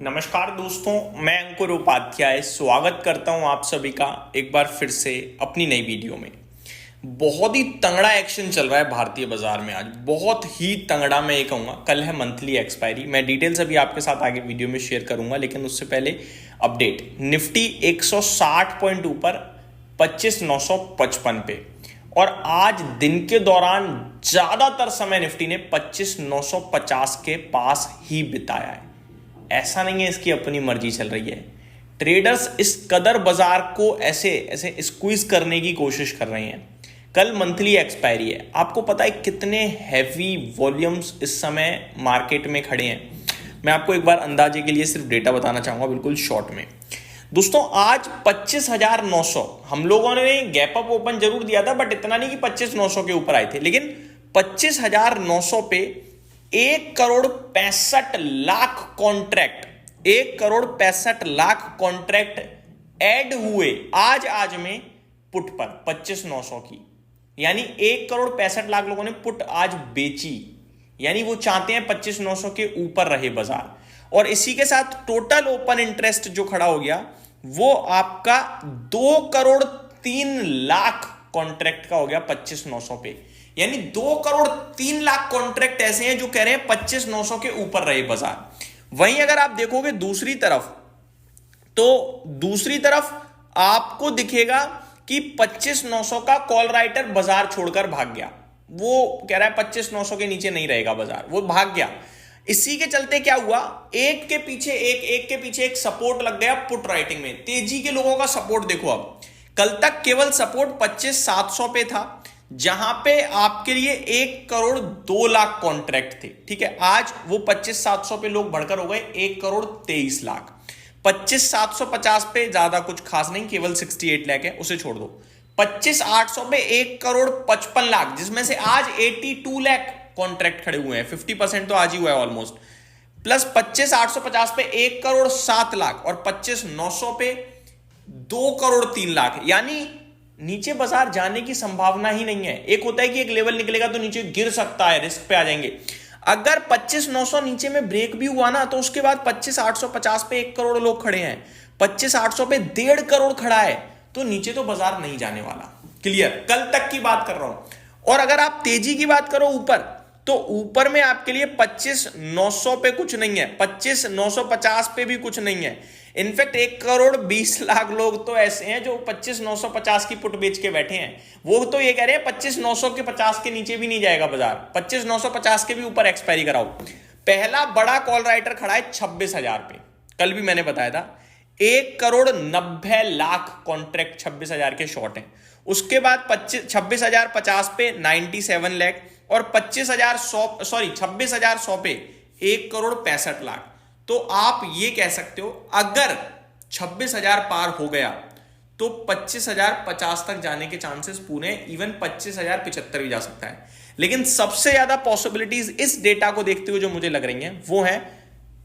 नमस्कार दोस्तों, मैं अंकुर उपाध्याय स्वागत करता हूं आप सभी का एक बार फिर से अपनी नई वीडियो में। बहुत ही तगड़ा एक्शन चल रहा है भारतीय बाजार में आज, बहुत ही तगड़ा। मैं ये कहूँगा कल है मंथली एक्सपायरी। मैं डिटेल्स अभी आपके साथ आगे वीडियो में शेयर करूंगा, लेकिन उससे पहले अपडेट। निफ्टी 160 पॉइंट ऊपर 25,955 पे, और आज दिन के दौरान ज्यादातर समय निफ्टी ने 25,950 के पास ही बिताया है। ऐसा नहीं है इसकी अपनी मर्जी चल रही है, ट्रेडर्स इस कदर बाजार को ऐसे ऐसे स्क्वीज करने की कोशिश कर रहे हैं। कल मंथली एक्सपायरी है, आपको पता है कितने हैवी वॉल्यूम्स इस समय मार्केट में खड़े हैं। मैं आपको एक बार अंदाजे के लिए सिर्फ डेटा बताना चाहूंगा बिल्कुल शॉर्ट में। दोस्तों आज 25,900 हम लोगों ने गैप अप ओपन जरूर दिया था, बट इतना नहीं कि 25,900 के ऊपर आए थे, लेकिन 25,900 पे 1,65,00,000 कॉन्ट्रैक्ट 1,65,00,000 कॉन्ट्रैक्ट ऐड हुए आज में पुट पर 25,900 की, यानी 1,65,00,000 लोगों ने पुट आज बेची। यानी वो चाहते हैं 25,900 के ऊपर रहे बाजार। और इसी के साथ टोटल ओपन इंटरेस्ट जो खड़ा हो गया वो आपका 2,03,00,000 कॉन्ट्रैक्ट का हो गया 25,900 पे। यानी 2,03,00,000 कॉन्ट्रैक्ट ऐसे हैं जो कह रहे हैं 25,900 के ऊपर रहे बाजार। वहीं अगर आप देखोगे दूसरी तरफ, तो दूसरी तरफ आपको दिखेगा कि 25,900 का कॉल राइटर बाजार छोड़कर भाग गया। वो कह रहा है 25,900 के नीचे नहीं रहेगा बाजार, वो भाग गया। इसी के चलते क्या हुआ, एक के पीछे एक सपोर्ट लग गया पुट राइटिंग में। तेजी के लोगों का सपोर्ट देखो, अब कल तक केवल सपोर्ट 25,700 पे था, जहां पे आपके लिए 1,02,00,000 कॉन्ट्रैक्ट थे। ठीक है, आज वो 25,700 पे लोग बढ़कर हो गए 1,23,00,000। 25,750 पे ज्यादा कुछ खास नहीं, केवल 68 लाख है, उसे छोड़ दो। 25,800 पे 1,55,00,000, जिसमें से आज 82 लाख कॉन्ट्रैक्ट खड़े हुए हैं। 50% तो आज ही हुआ है ऑलमोस्ट। प्लस 25,850 पे 1,07,00,000 और 25,900 पे 2,03,00,000। यानी नीचे बाजार जाने की संभावना ही नहीं है। एक होता है कि एक लेवल निकलेगा तो नीचे गिर सकता है, रिस्क पे आ जाएंगे। अगर 25,900 नीचे में ब्रेक भी हुआ ना, तो उसके बाद 25,850 पे 1 करोड़ लोग खड़े हैं, 25,800 पे 1.5 करोड़ खड़ा है, तो नीचे तो बाजार नहीं जाने वाला। क्लियर, कल तक की बात कर रहा हूं। और अगर आप तेजी की बात करो ऊपर, तो ऊपर में आपके लिए 25,900 पे कुछ नहीं है, 25,950 पे भी कुछ नहीं है। इनफैक्ट 1,20,00,000 लोग तो ऐसे हैं जो 25,950 की पुट बेच के बैठे हैं। वो तो ये कह रहे हैं 25,900 के 50 के नीचे भी नहीं जाएगा बाजार, 25,950 के भी ऊपर एक्सपायरी कराओ। पहला बड़ा कॉल राइटर खड़ा है 26,000 पे, कल भी मैंने बताया था। 1,90,00,000 कॉन्ट्रैक्ट 26,000 के शॉर्ट हैं। उसके बाद 26,050 पे 97 लाख और 26,100 पे 1,65,00,000। तो आप ये कह सकते हो अगर 26,000 पार हो गया तो 25,050 तक जाने के चांसेस पूरे हैं, इवन 25,075 भी जा सकता है। लेकिन सबसे ज्यादा पॉसिबिलिटीज इस डेटा को देखते हुए जो मुझे लग रही हैं वो है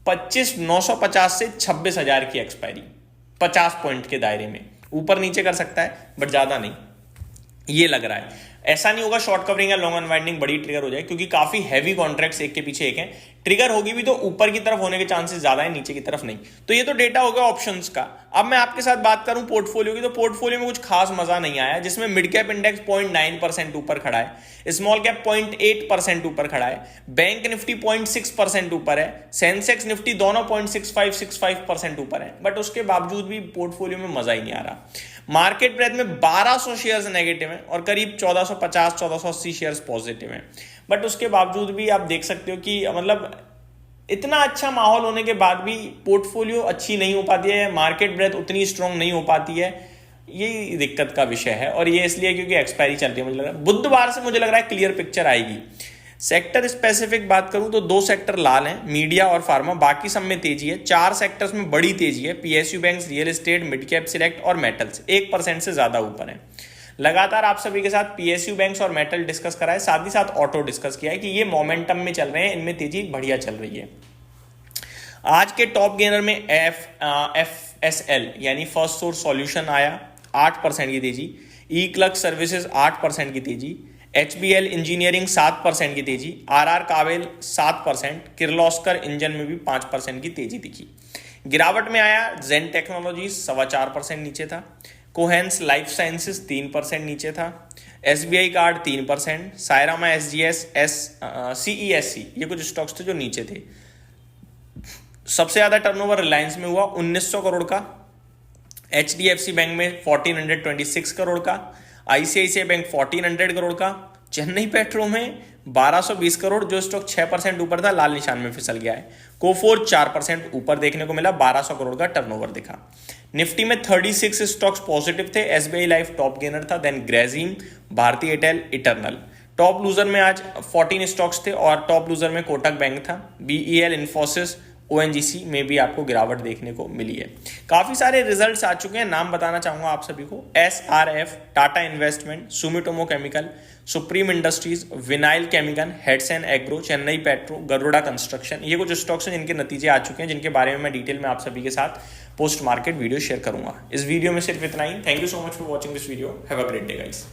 25,950 से 26,000 की एक्सपायरी, 50 पॉइंट के दायरे में। ऊपर नीचे कर सकता है बट ज्यादा नहीं, ये लग रहा है। ऐसा नहीं होगा शॉर्ट कवरिंग या लॉन्ग अनवाइंडिंग बड़ी ट्रिगर हो जाए, क्योंकि काफी हैवी कॉन्ट्रैक्ट्स एक के पीछे एक हैं। ट्रिगर होगी भी तो ऊपर की तरफ होने के चांसेस ज्यादा है, नीचे की तरफ नहीं। तो ये तो डेटा हो गया ऑप्शंस का। अब मैं आपके साथ बात करूं पोर्टफोलियो की, तो पोर्टफोलियो में कुछ खास मजा नहीं आया, जिसमें मिड कैप इंडेक्स 0.9% ऊपर खड़ा है, स्मॉल कैप 0.8% ऊपर खड़ा है, बैंक निफ्टी 0.6% ऊपर है, सेंसेक्स निफ्टी दोनों 0.65% ऊपर है। बट उसके बावजूद भी पोर्टफोलियो में मजा ही नहीं आ रहा। मार्केट ब्रेथ में 1,200 शेयर्स नेगेटिव हैं और करीब 1,450-1,480 शेयर्स पॉजिटिव हैं। बट उसके बावजूद भी आप देख सकते हो कि मतलब इतना अच्छा माहौल होने के बाद भी पोर्टफोलियो अच्छी नहीं हो पाती है, मार्केट ब्रेथ उतनी स्ट्रांग नहीं हो पाती है। ये दिक्कत का विषय है, और ये इसलिए क्योंकि एक्सपायरी चलती है। मुझे लग रहा है बुधवार से मुझे लग रहा है क्लियर पिक्चर आएगी। सेक्टर स्पेसिफिक बात करूं तो 2 सेक्टर लाल हैं, मीडिया और फार्मा, बाकी सब में तेजी है। 4 सेक्टर्स में बड़ी तेजी है, PSU banks, real estate, mid cap select और मेटल्स 1% से ज्यादा ऊपर है। लगातार आप सभी के साथ पीएसयू बैंक्स और मेटल डिस्कस करा है, साथ ही साथ ऑटो डिस्कस किया है कि ये मोमेंटम में चल रहे हैं, इनमें तेजी बढ़िया चल रही है। आज के टॉप गेनर में एफएसएल यानी फर्स्ट सोर्स सॉल्यूशन आया, 8% की तेजी। ई क्लर्क सर्विसेज 8% की तेजी। एचबीएल इंजीनियरिंग 7% की तेजी, आरआर कावेल 7%, किर्लोस्कर इंजन में भी 5% की तेजी दिखी। गिरावट में आया जेन टेक्नोलॉजीज 4.25% नीचे था, कोहेंस लाइफ साइंसेस 3% नीचे था, SBI कार्ड 3%, सायरामा SGS CESC ये कुछ स्टॉक्स थे जो नीचे थे। सबसे ज्यादा टर्नओवर रिलायंस में हुआ 1900 करोड़ का, HDFC बैंक में 1426 करोड़ का, ICICI बैंक 1400 करोड़ का, चेन्नई पेट्रो में 1220 करोड़, जो स्टॉक 6% ऊपर था लाल निशान में फिसल गया है। कोफोर 4% ऊपर देखने को मिला, 1200 करोड़ का टर्नओवर दिखा। निफ्टी में 36 स्टॉक्स पॉजिटिव थे, SBI लाइफ टॉप गेनर था, then Grasim, Bharti Airtel, Eternal. Top loser में आज 14 स्टॉक्स थे और टॉप लूजर में कोटक बैंक था, BEL, इन्फोसिस, ONGC में भी आपको गिरावट देखने को मिली है। काफी सारे रिजल्ट्स आ चुके हैं, नाम बताना चाहूंगा आप सभी को। SRF, Tata Investment, Sumitomo Chemical, Supreme Industries, Vinyl Chemical, हेड्सन Agro, Chennai Petro, Garuda Construction, ये कुछ स्टॉक्स हैं जिनके नतीजे आ चुके हैं, जिनके बारे में मैं डिटेल में आप सभी के साथ पोस्ट मार्केट वीडियो शेयर करूंगा। इस वीडियो में सिर्फ इतना ही। Thank you so much for watching this video. Have a great day guys.